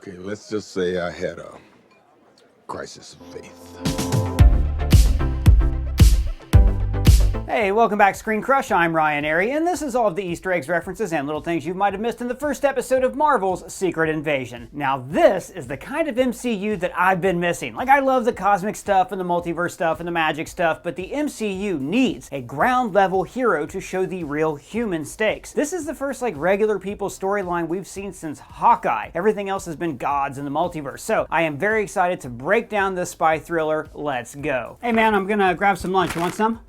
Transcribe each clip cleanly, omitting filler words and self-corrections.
Okay, let's just say I had a crisis of faith. Hey, welcome back ScreenCrush, I'm Ryan Airy, and this is all of the Easter eggs, references, and little things you might have missed in the first episode of Marvel's Secret Invasion. Now this is the kind of MCU that I've been missing. Like, I love the cosmic stuff and the multiverse stuff and the magic stuff, but the MCU needs a ground-level hero to show the real human stakes. This is the first, regular people storyline we've seen since Hawkeye. Everything else has been gods in the multiverse, so I am very excited to break down this spy thriller. Let's go. Hey man, I'm gonna grab some lunch. You want some?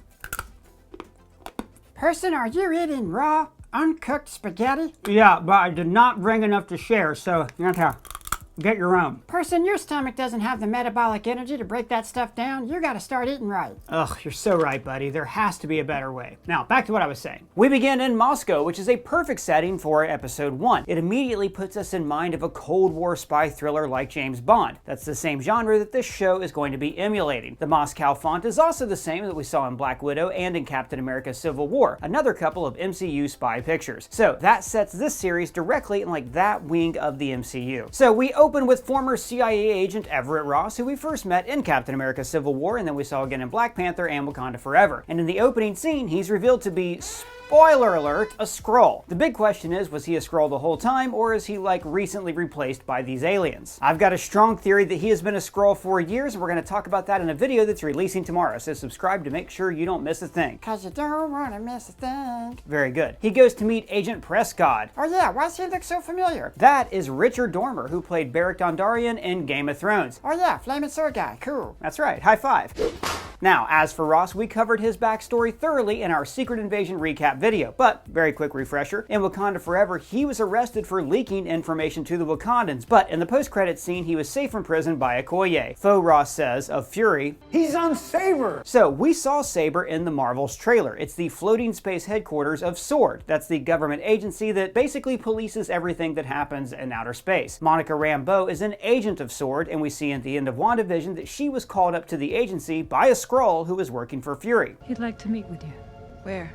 Person, are you eating raw, uncooked spaghetti? Yeah, but I did not bring enough to share, so you're gonna have to get your own. Person, your stomach doesn't have the metabolic energy to break that stuff down. You gotta start eating right. Ugh, you're so right, buddy. There has to be a better way. Now, back to what I was saying. We begin in Moscow, which is a perfect setting for episode 1. It immediately puts us in mind of a Cold War spy thriller like James Bond. That's the same genre that this show is going to be emulating. The Moscow font is also the same that we saw in Black Widow and in Captain America Civil War, another couple of MCU spy pictures. So that sets this series directly in that wing of the MCU. So we open with former CIA agent Everett Ross, who we first met in Captain America Civil War and then we saw again in Black Panther and Wakanda Forever. And in the opening scene, he's revealed to be, spoiler alert, a Skrull. The big question is, was he a Skrull the whole time, or is he recently replaced by these aliens? I've got a strong theory that he has been a Skrull for years, and we're going to talk about that in a video that's releasing tomorrow, so subscribe to make sure you don't miss a thing. Cause you don't wanna miss a thing. Very good. He goes to meet Agent Prescott. Oh yeah, why does he look so familiar? That is Richard Dormer, who played Beric Dondarrion in Game of Thrones. Oh yeah, flaming sword guy, cool. That's right, high five. Now, as for Ross, we covered his backstory thoroughly in our Secret Invasion recap video, but very quick refresher, in Wakanda Forever, he was arrested for leaking information to the Wakandans, but in the post-credits scene, he was safe from prison by Okoye. Faux Ross says of Fury, "He's on Saber!" So, we saw Saber in the Marvel's trailer. It's the floating space headquarters of SWORD. That's the government agency that basically polices everything that happens in outer space. Monica Rambeau is an agent of SWORD, and we see at the end of WandaVision that she was called up to the agency by a Skrull who was working for Fury. He'd like to meet with you. Where?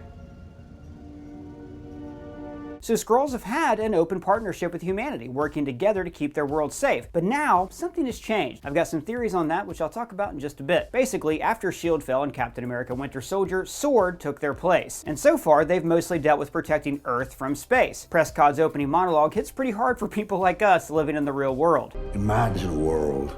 So Skrulls have had an open partnership with humanity, working together to keep their world safe. But now, something has changed. I've got some theories on that, which I'll talk about in just a bit. Basically, after S.H.I.E.L.D. fell and Captain America Winter Soldier, SWORD took their place. And so far, they've mostly dealt with protecting Earth from space. Prescott's opening monologue hits pretty hard for people like us living in the real world. Imagine a world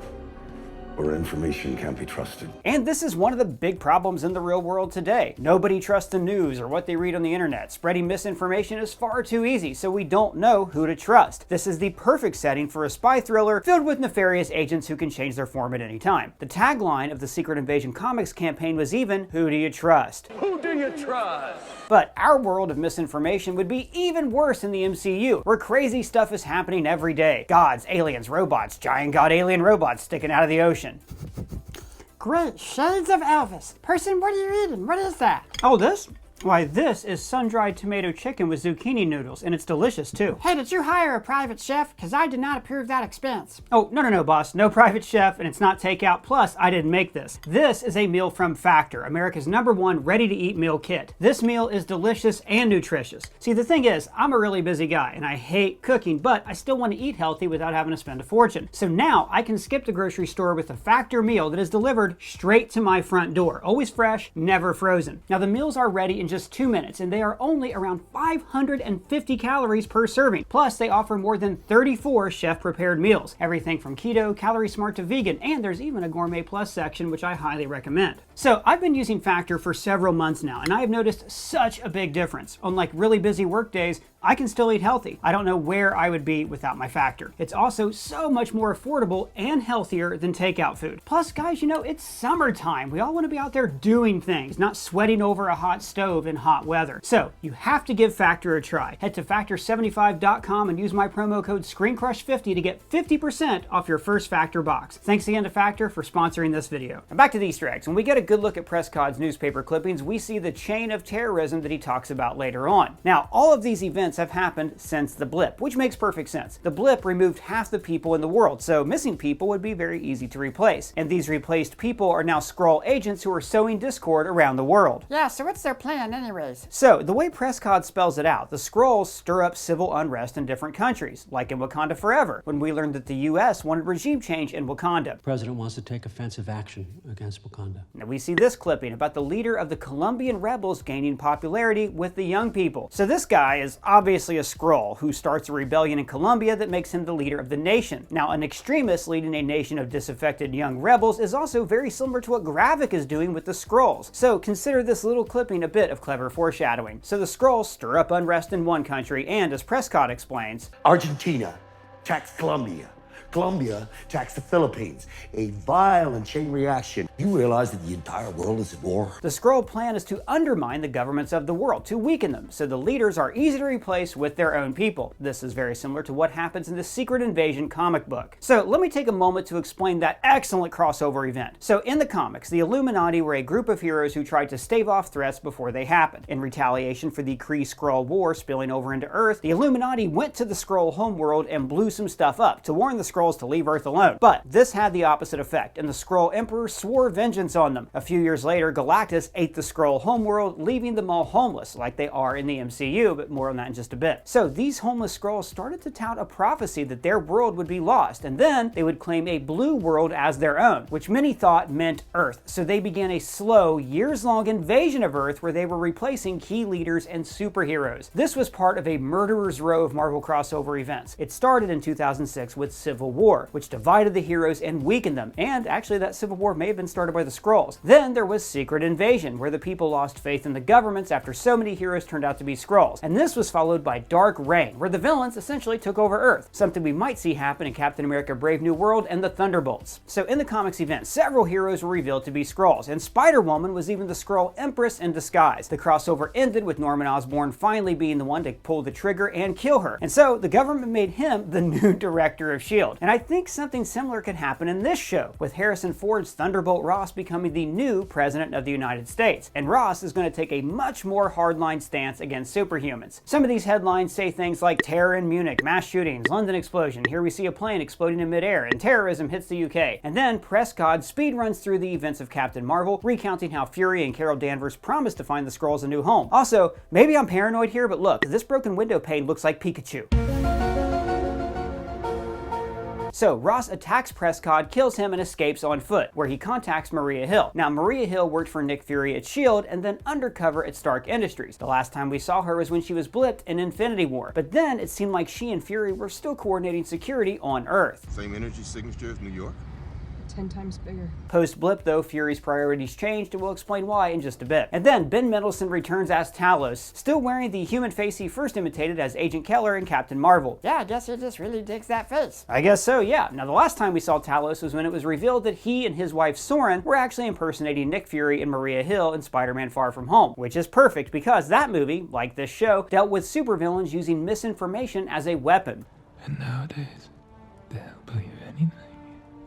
where information can't be trusted. And this is one of the big problems in the real world today. Nobody trusts the news or what they read on the internet. Spreading misinformation is far too easy, so we don't know who to trust. This is the perfect setting for a spy thriller filled with nefarious agents who can change their form at any time. The tagline of the Secret Invasion Comics campaign was even, "Who do you trust?" Who do you trust? But our world of misinformation would be even worse in the MCU, where crazy stuff is happening every day. Gods, aliens, robots, giant god alien robots sticking out of the ocean. Great shades of Elvis. Person, what are you eating? What is that? Oh, this? Why, this is sun-dried tomato chicken with zucchini noodles, and it's delicious too. Hey, did you hire a private chef? Cause I did not approve that expense. Oh, no, boss. No private chef, and it's not takeout. Plus, I didn't make this. This is a meal from Factor, America's #1 ready-to-eat meal kit. This meal is delicious and nutritious. See, the thing is, I'm a really busy guy, and I hate cooking, but I still want to eat healthy without having to spend a fortune. So now, I can skip the grocery store with a Factor meal that is delivered straight to my front door. Always fresh, never frozen. Now, the meals are ready in just 2 minutes, and they are only around 550 calories per serving. Plus, they offer more than 34 chef-prepared meals. Everything from keto, calorie smart to vegan, and there's even a gourmet plus section, which I highly recommend. So, I've been using Factor for several months now, and I have noticed such a big difference. On really busy work days, I can still eat healthy. I don't know where I would be without my Factor. It's also so much more affordable and healthier than takeout food. Plus, guys, it's summertime. We all want to be out there doing things, not sweating over a hot stove in hot weather. So, you have to give Factor a try. Head to Factor75.com and use my promo code ScreenCrush50 to get 50% off your first Factor box. Thanks again to Factor for sponsoring this video. And back to the Easter eggs. When we get a good look at Prescott's newspaper clippings, we see the chain of terrorism that he talks about later on. Now, all of these events events have happened since the blip, which makes perfect sense. The blip removed half the people in the world, so missing people would be very easy to replace. And these replaced people are now Skrull agents who are sowing discord around the world. Yeah, so what's their plan anyways? So, the way Prescott spells it out, the Skrulls stir up civil unrest in different countries, like in Wakanda Forever, when we learned that the US wanted regime change in Wakanda. The president wants to take offensive action against Wakanda. Now we see this clipping about the leader of the Colombian rebels gaining popularity with the young people. So this guy is obviously a Skrull who starts a rebellion in Colombia that makes him the leader of the nation. Now, an extremist leading a nation of disaffected young rebels is also very similar to what Gravik is doing with the Skrulls. So consider this little clipping a bit of clever foreshadowing. So the Skrulls stir up unrest in one country, and as Prescott explains, Argentina attacks Colombia. Colombia attacks the Philippines. A violent chain reaction. You realize that the entire world is at war? the Skrull plan is to undermine the governments of the world, to weaken them, so the leaders are easy to replace with their own people. This is very similar to what happens in the Secret Invasion comic book. So let me take a moment to explain that excellent crossover event. So in the comics, the Illuminati were a group of heroes who tried to stave off threats before they happened. In retaliation for the Kree-Skrull War spilling over into Earth, the Illuminati went to the Skrull homeworld and blew some stuff up to warn the Skrulls to leave Earth alone. But this had the opposite effect, and the Skrull Emperor swore vengeance on them. A few years later, Galactus ate the Skrull homeworld, leaving them all homeless, like they are in the MCU, but more on that in just a bit. So these homeless Skrulls started to tout a prophecy that their world would be lost, and then they would claim a blue world as their own, which many thought meant Earth. So they began a slow, years-long invasion of Earth where they were replacing key leaders and superheroes. This was part of a murderer's row of Marvel crossover events. It started in 2006 with Civil War, which divided the heroes and weakened them, and actually that Civil War may have been started by the Skrulls. Then there was Secret Invasion, where the people lost faith in the governments after so many heroes turned out to be Skrulls. And this was followed by Dark Reign, where the villains essentially took over Earth, something we might see happen in Captain America Brave New World and the Thunderbolts. So in the comics event, several heroes were revealed to be Skrulls, and Spider-Woman was even the Skrull Empress in disguise. The crossover ended with Norman Osborn finally being the one to pull the trigger and kill her, and so the government made him the new director of S.H.I.E.L.D. And I think something similar could happen in this show, with Harrison Ford's Thunderbolt Ross becoming the new President of the United States. And Ross is going to take a much more hardline stance against superhumans. Some of these headlines say things like terror in Munich, mass shootings, London explosion, here we see a plane exploding in midair, and terrorism hits the UK. And then Prescott speed runs through the events of Captain Marvel, recounting how Fury and Carol Danvers promised to find the Skrulls a new home. Also, maybe I'm paranoid here, but look, this broken window pane looks like Pikachu. So Ross attacks Prescott, kills him, and escapes on foot, where he contacts Maria Hill. Now, Maria Hill worked for Nick Fury at S.H.I.E.L.D. and then undercover at Stark Industries. The last time we saw her was when she was blipped in Infinity War. But then it seemed like she and Fury were still coordinating security on Earth. Same energy signature as New York? 10 times bigger. Post-blip, though, Fury's priorities changed, and we'll explain why in just a bit. And then Ben Mendelsohn returns as Talos, still wearing the human face he first imitated as Agent Keller in Captain Marvel. Yeah, I guess he just really digs that face. I guess so, yeah. Now, the last time we saw Talos was when it was revealed that he and his wife Soren were actually impersonating Nick Fury and Maria Hill in Spider-Man Far From Home, which is perfect because that movie, like this show, dealt with supervillains using misinformation as a weapon. And nowadays, they'll believe anything.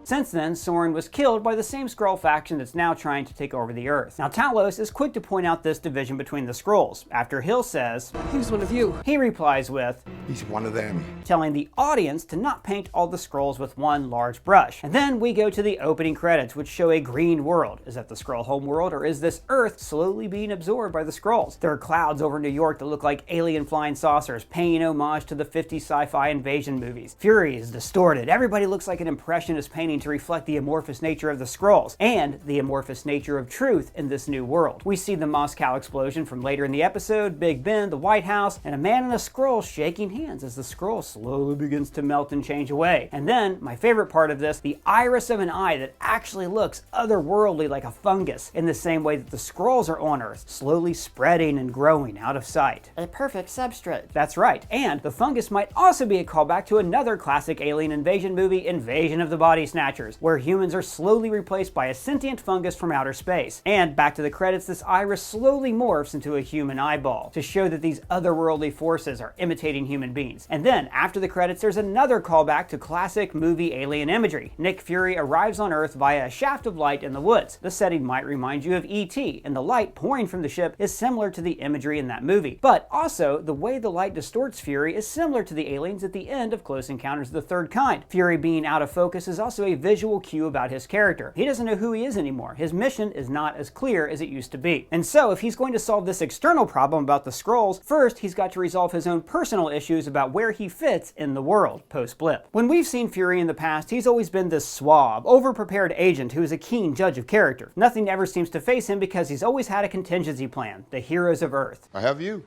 Since then, Soren was killed by the same Skrull faction that's now trying to take over the Earth. Now, Talos is quick to point out this division between the Skrulls. After Hill says, He's one of you. he replies with, He's one of them. telling the audience to not paint all the Skrulls with one large brush. And then we go to the opening credits, which show a green world. Is that the Skrull homeworld, or is this Earth slowly being absorbed by the Skrulls? There are clouds over New York that look like alien flying saucers, paying homage to the 50s sci-fi invasion movies. Fury is distorted. Everybody looks like an impressionist painting to reflect the amorphous nature of the Skrulls, and the amorphous nature of truth in this new world. We see the Moscow explosion from later in the episode, Big Ben, the White House, and a man and a Skrull shaking hands as the Skrull slowly begins to melt and change away. And then, my favorite part of this, the iris of an eye that actually looks otherworldly like a fungus, in the same way that the Skrulls are on Earth, slowly spreading and growing out of sight. A perfect substrate. That's right, and the fungus might also be a callback to another classic alien invasion movie, Invasion of the Body Snatchers. Snatchers, where humans are slowly replaced by a sentient fungus from outer space. And back to the credits, this iris slowly morphs into a human eyeball to show that these otherworldly forces are imitating human beings. And then, after the credits, there's another callback to classic movie alien imagery. Nick Fury arrives on Earth via a shaft of light in the woods. The setting might remind you of E.T., and the light pouring from the ship is similar to the imagery in that movie. But also, the way the light distorts Fury is similar to the aliens at the end of Close Encounters of the Third Kind. Fury being out of focus is also a visual cue about his character. He doesn't know who he is anymore. His mission is not as clear as it used to be. And so, if he's going to solve this external problem about the Skrulls, first he's got to resolve his own personal issues about where he fits in the world, post-blip. When we've seen Fury in the past, he's always been this suave, over-prepared agent who is a keen judge of character. Nothing ever seems to face him because he's always had a contingency plan, the heroes of Earth. I have you.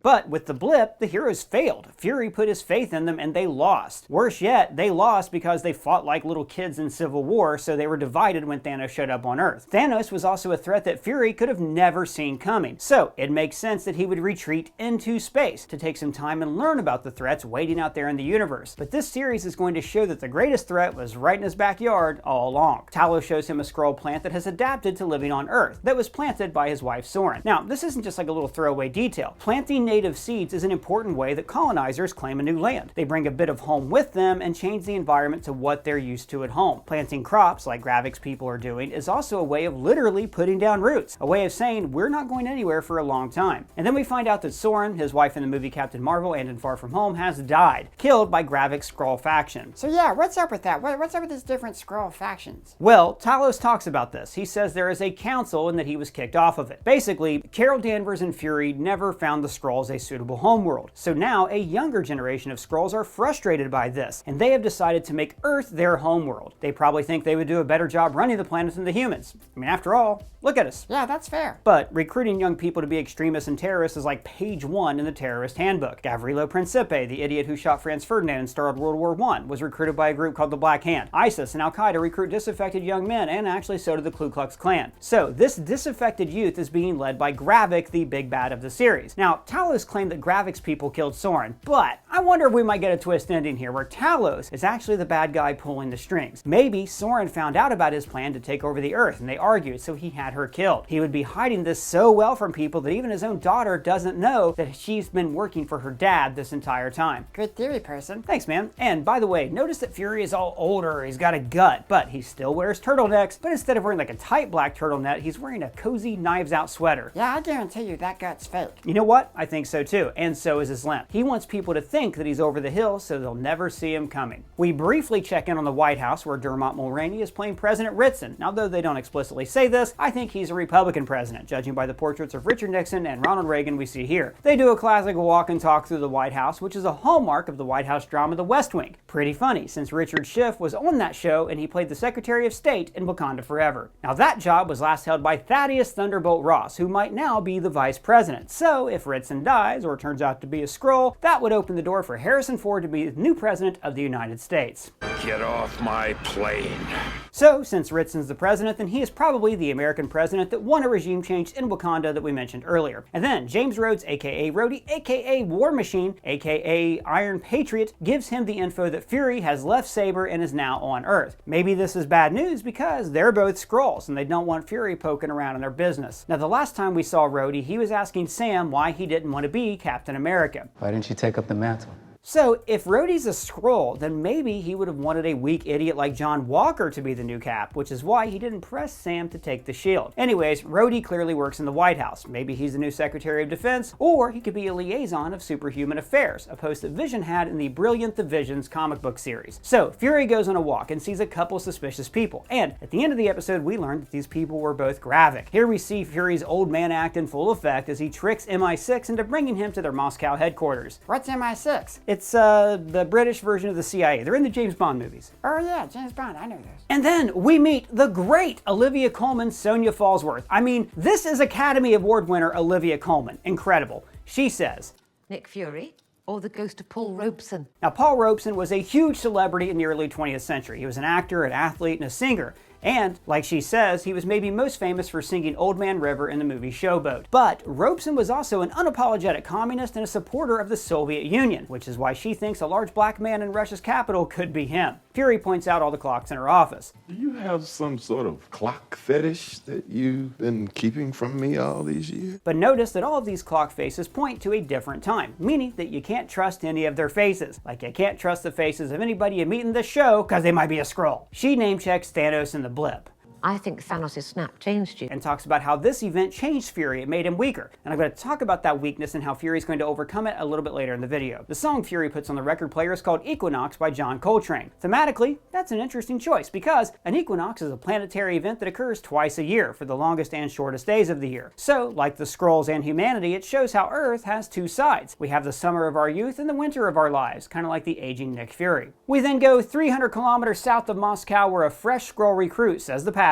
But with the blip, the heroes failed. Fury put his faith in them and they lost. Worse yet, they lost because they fought like little kids in Civil War, so they were divided when Thanos showed up on Earth. Thanos was also a threat that Fury could have never seen coming, so it makes sense that he would retreat into space to take some time and learn about the threats waiting out there in the universe. But this series is going to show that the greatest threat was right in his backyard all along. Talos shows him a Skrull plant that has adapted to living on Earth, that was planted by his wife Soren. Now, this isn't just like a little throwaway detail. Planting native seeds is an important way that colonizers claim a new land. They bring a bit of home with them and change the environment to what they're used to at home. Planting crops, like Gravik's people are doing, is also a way of literally putting down roots, a way of saying we're not going anywhere for a long time. And then we find out that Soren, his wife in the movie Captain Marvel and in Far From Home, has died, killed by Gravik's Skrull faction. So yeah, what's up with that? What's up with these different Skrull factions? Well, Talos talks about this. He says there is a council and that he was kicked off of it. Basically, Carol Danvers and Fury never found the Skrulls a suitable homeworld. So now a younger generation of Skrulls are frustrated by this, and they have decided to make Earth their homeworld. They probably think they would do a better job running the planet than the humans. I mean, after all, look at us. Yeah, that's fair. But recruiting young people to be extremists and terrorists is like page 1 in the terrorist handbook. Gavrilo Principe, the idiot who shot Franz Ferdinand and started World War I, was recruited by a group called the Black Hand. ISIS and Al-Qaeda recruit disaffected young men, and actually so did the Ku Klux Klan. So this disaffected youth is being led by Gravik, the big bad of the series. Now, Talos claimed that Gravik's people killed Soren, but I wonder if we might get a twist ending here where Talos is actually the bad guy pulling the strings. Maybe Soren found out about his plan to take over the Earth and they argued, so he had her killed. He would be hiding this so well from people that even his own daughter doesn't know that she's been working for her dad this entire time. Good theory, person. Thanks, man. And by the way, notice that Fury is all older, he's got a gut, but he still wears turtlenecks, but instead of wearing like a tight black turtleneck, he's wearing a cozy Knives Out sweater. Yeah, I guarantee you that gut's fake. You know what? I think so too, and so is his limp. He wants people to think that he's over the hill so they'll never see him coming. We briefly check in on the White House where Dermot Mulroney is playing President Ritson. Now, though they don't explicitly say this, I think he's a Republican president, judging by the portraits of Richard Nixon and Ronald Reagan we see here. They do a classic walk and talk through the White House, which is a hallmark of the White House drama The West Wing. Pretty funny, since Richard Schiff was on that show and he played the Secretary of State in Wakanda Forever. Now, that job was last held by Thaddeus Thunderbolt Ross, who might now be the vice president. So, if Ritson dies or turns out to be a Skrull, that would open the door for Harrison Ford to be the new president of the United States. Get off my plane. So, since Ritson's the president, then he is probably the American president that won a regime change in Wakanda that we mentioned earlier. And then James Rhodes, aka Rhodey, aka War Machine, aka Iron Patriot, gives him the info that Fury has left Saber and is now on Earth. Maybe this is bad news because they're both Skrulls and they don't want Fury poking around in their business. Now, the last time we saw Rhodey, he was asking Sam why he didn't want to be Captain America. Why didn't you take up the mantle? So, if Rhodey's a Skrull, then maybe he would have wanted a weak idiot like John Walker to be the new Cap, which is why he didn't press Sam to take the shield. Anyways, Rhodey clearly works in the White House. Maybe he's the new Secretary of Defense, or he could be a liaison of superhuman affairs, a post that Vision had in the brilliant The Visions comic book series. So, Fury goes on a walk and sees a couple suspicious people, and at the end of the episode, we learn that these people were both Gravik. Here we see Fury's old man act in full effect as he tricks MI6 into bringing him to their Moscow headquarters. What's MI6? It's the British version of the CIA. They're in the James Bond movies. Oh yeah, James Bond, I know this. And then we meet the great Olivia Colman, Sonia Fallsworth. I mean, this is Academy Award winner Olivia Colman. Incredible. She says, Nick Fury, or the ghost of Paul Robeson. Now, Paul Robeson was a huge celebrity in the early 20th century. He was an actor, an athlete, and a singer. And, like she says, he was maybe most famous for singing Old Man River in the movie Showboat. But Robeson was also an unapologetic communist and a supporter of the Soviet Union, which is why she thinks a large black man in Russia's capital could be him. Fury points out all the clocks in her office. Do you have some sort of clock fetish that you've been keeping from me all these years? But notice that all of these clock faces point to a different time, meaning that you can't trust any of their faces. Like you can't trust the faces of anybody you meet in this show because they might be a Skrull. She name-checks Thanos in the blip. I think Thanos' snap changed you. And talks about how this event changed Fury, it made him weaker. And I'm going to talk about that weakness and how Fury's going to overcome it a little bit later in the video. The song Fury puts on the record player is called Equinox by John Coltrane. Thematically, that's an interesting choice because an equinox is a planetary event that occurs twice a year for the longest and shortest days of the year. So, like the Skrulls and humanity, it shows how Earth has two sides. We have the summer of our youth and the winter of our lives, kind of like the aging Nick Fury. We then go 300 kilometers south of Moscow where a fresh Skrull recruit says the password,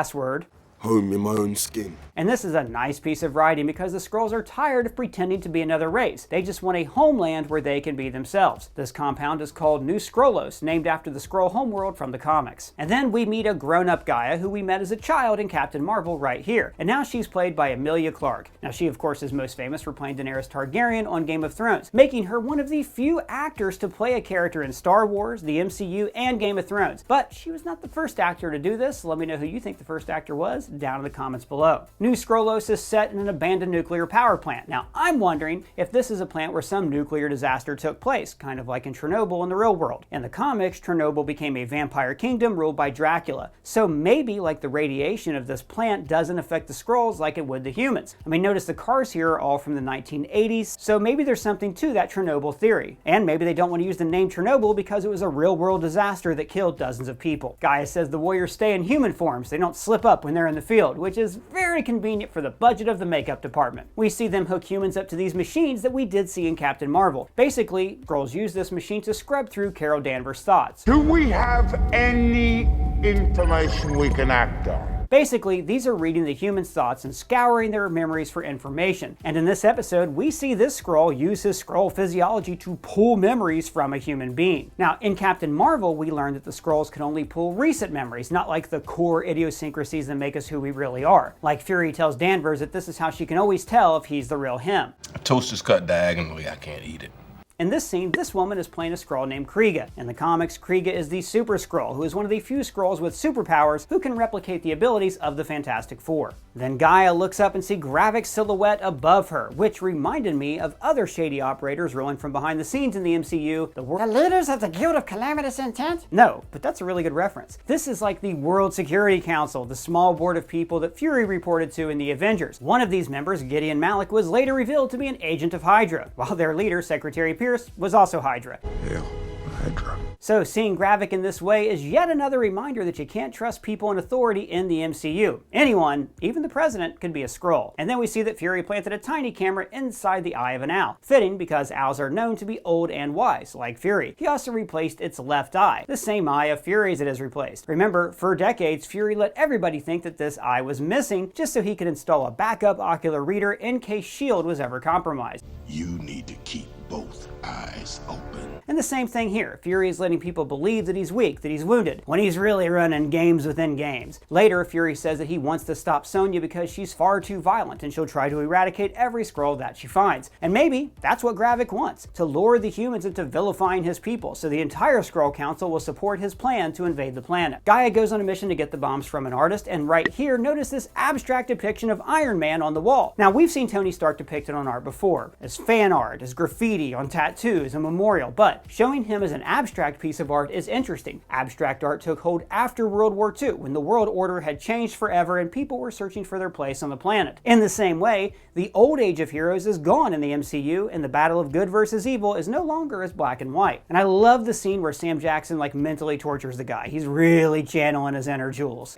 Home in my own skin. And this is a nice piece of writing because the Skrulls are tired of pretending to be another race. They just want a homeland where they can be themselves. This compound is called New Skrullos, named after the Skrull homeworld from the comics. And then we meet a grown-up Gaia who we met as a child in Captain Marvel right here. And now she's played by Emilia Clarke. Now she of course is most famous for playing Daenerys Targaryen on Game of Thrones, making her one of the few actors to play a character in Star Wars, the MCU, and Game of Thrones. But she was not the first actor to do this. Let me know who you think the first actor was down in the comments below. New Skrullos is set in an abandoned nuclear power plant. Now, I'm wondering if this is a plant where some nuclear disaster took place, kind of like in Chernobyl in the real world. In the comics, Chernobyl became a vampire kingdom ruled by Dracula. So maybe, like the radiation of this plant doesn't affect the Skrulls like it would the humans. I mean, notice the cars here are all from the 1980s, so maybe there's something to that Chernobyl theory. And maybe they don't want to use the name Chernobyl because it was a real-world disaster that killed dozens of people. Gaia says the warriors stay in human forms. They don't slip up when they're in the field, which is very convenient for the budget of the makeup department. We see them hook humans up to these machines that we did see in Captain Marvel. Basically, Skrulls use this machine to scrub through Carol Danvers' thoughts. Do we have any information we can act on? Basically, these are reading the humans' thoughts and scouring their memories for information. And in this episode, we see this Skrull use his Skrull physiology to pull memories from a human being. Now, in Captain Marvel, we learned that the Skrulls can only pull recent memories, not like the core idiosyncrasies that make us who we really are. Like Fury tells Danvers that this is how she can always tell if he's the real him. A toast is cut diagonally, I can't eat it. In this scene, this woman is playing a Skrull named Kriega. In the comics, Kriega is the Super Skrull, who is one of the few Skrulls with superpowers who can replicate the abilities of the Fantastic Four. Then Gaia looks up and sees Gravik's silhouette above her, which reminded me of other shady operators rolling from behind the scenes in the MCU. The leaders of the Guild of Calamitous Intent? No, but that's a really good reference. This is like the World Security Council, the small board of people that Fury reported to in the Avengers. One of these members, Gideon Malik, was later revealed to be an agent of Hydra, while their leader, Secretary Pierce, was also Hydra. Hell, Hydra. So seeing Gravik in this way is yet another reminder that you can't trust people in authority in the MCU. Anyone, even the president, could be a Skrull. And then we see that Fury planted a tiny camera inside the eye of an owl. Fitting because owls are known to be old and wise, like Fury. He also replaced its left eye, the same eye of Fury's it has replaced. Remember, for decades, Fury let everybody think that this eye was missing just so he could install a backup ocular reader in case S.H.I.E.L.D. was ever compromised. You need to keep both eyes open. And the same thing here. Fury is letting people believe that he's weak, that he's wounded, when he's really running games within games. Later, Fury says that he wants to stop Sonya because she's far too violent and she'll try to eradicate every Skrull that she finds. And maybe that's what Gravik wants, to lure the humans into vilifying his people, so the entire Skrull Council will support his plan to invade the planet. Gaia goes on a mission to get the bombs from an artist, and right here, notice this abstract depiction of Iron Man on the wall. Now, we've seen Tony Stark depicted on art before, as fan art, as graffiti, on tattoos, a memorial, but showing him as an abstract piece of art is interesting. Abstract art took hold after World War II, when the world order had changed forever and people were searching for their place on the planet. In the same way, the old age of heroes is gone in the MCU, and the battle of good versus evil is no longer as black and white. And I love the scene where Sam Jackson mentally tortures the guy. He's really channeling his inner Jules.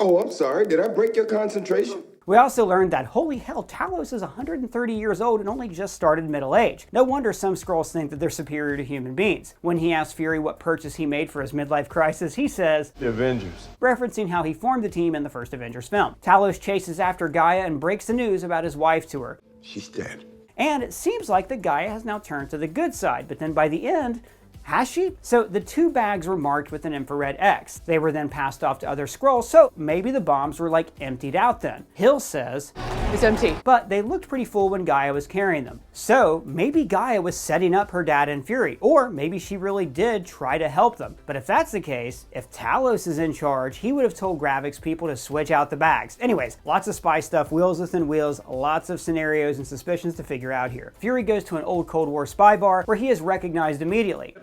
Oh, I'm sorry. Did I break your concentration? We also learned that, holy hell, Talos is 130 years old and only just started middle age. No wonder some Skrulls think that they're superior to human beings. When he asks Fury what purchase he made for his midlife crisis, he says, The Avengers. Referencing how he formed the team in the first Avengers film. Talos chases after Gaia and breaks the news about his wife to her. She's dead. And it seems like that Gaia has now turned to the good side, but then by the end, Has she? So the 2 bags were marked with an infrared X. They were then passed off to other Skrulls, so maybe the bombs were like emptied out then. Hill says, It's empty. but they looked pretty full when Gaia was carrying them. So maybe Gaia was setting up her dad and Fury, or maybe she really did try to help them. But if that's the case, if Talos is in charge, he would have told Gravik's people to switch out the bags. Anyways, lots of spy stuff, wheels within wheels, lots of scenarios and suspicions to figure out here. Fury goes to an old Cold War spy bar where he is recognized immediately.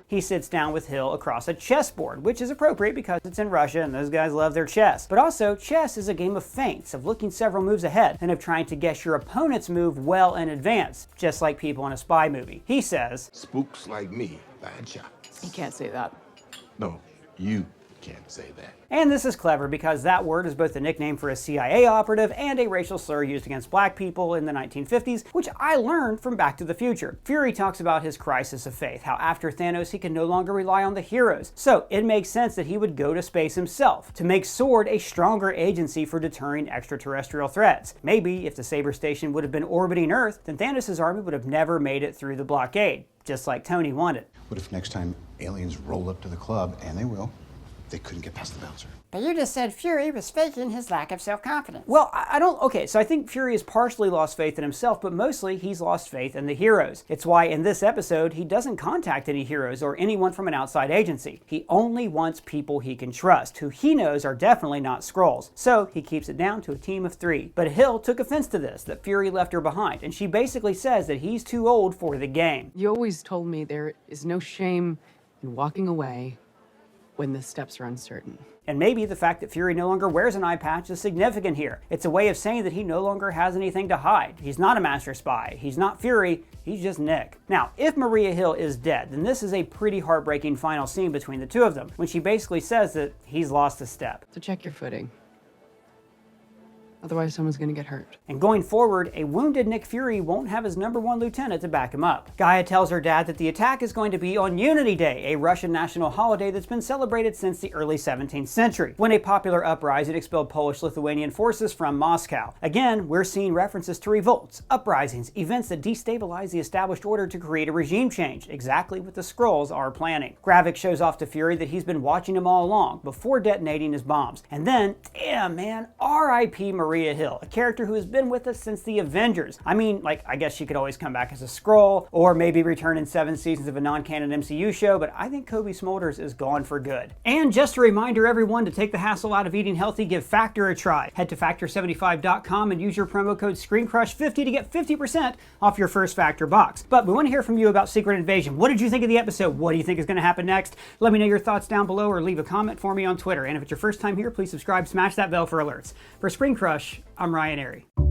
He sits down with Hill across a chessboard, which is appropriate because it's in Russia and those guys love their chess. But also, chess is a game of feints, of looking several moves ahead and of trying to guess your opponent's move well in advance, just like people in a spy movie. He says, Spooks like me, bad shots. You can't say that. No, you can't say that. And this is clever because that word is both a nickname for a CIA operative and a racial slur used against black people in the 1950s, which I learned from Back to the Future. Fury talks about his crisis of faith, how after Thanos he can no longer rely on the heroes. So it makes sense that he would go to space himself to make SWORD a stronger agency for deterring extraterrestrial threats. Maybe if the Saber Station would have been orbiting Earth, then Thanos' army would have never made it through the blockade, just like Tony wanted. What if next time aliens roll up to the club, and they will, they couldn't get past the bouncer? But you just said Fury was faking his lack of self-confidence. Well, I don't, okay, so I think Fury has partially lost faith in himself, but mostly he's lost faith in the heroes. It's why in this episode, he doesn't contact any heroes or anyone from an outside agency. He only wants people he can trust, who he knows are definitely not Skrulls. So he keeps it down to a team of 3. But Hill took offense to this, that Fury left her behind, and she basically says that he's too old for the game. You always told me there is no shame in walking away when the steps are uncertain. And maybe the fact that Fury no longer wears an eye patch is significant here. It's a way of saying that he no longer has anything to hide. He's not a master spy. He's not Fury. He's just Nick. Now, if Maria Hill is dead, then this is a pretty heartbreaking final scene between the two of them, when she basically says that he's lost a step. So check your footing. Otherwise, someone's gonna get hurt. And going forward, a wounded Nick Fury won't have his #1 lieutenant to back him up. Gaia tells her dad that the attack is going to be on Unity Day, a Russian national holiday that's been celebrated since the early 17th century, when a popular uprising expelled Polish-Lithuanian forces from Moscow. Again, we're seeing references to revolts, uprisings, events that destabilize the established order to create a regime change, exactly what the Skrulls are planning. Gravik shows off to Fury that he's been watching him all along, before detonating his bombs. And then, damn man, R.I.P. Maria Hill, a character who has been with us since the Avengers. I mean, like, I guess she could always come back as a Skrull, or maybe return in 7 seasons of a non-canon MCU show, but I think Kobe Smulders is gone for good. And just a reminder, everyone, to take the hassle out of eating healthy, give Factor a try. Head to Factor75.com and use your promo code ScreenCrush50 to get 50% off your first Factor box. But we want to hear from you about Secret Invasion. What did you think of the episode? What do you think is going to happen next? Let me know your thoughts down below or leave a comment for me on Twitter. And if it's your first time here, please subscribe, smash that bell for alerts. For ScreenCrush, I'm Ryan Airy.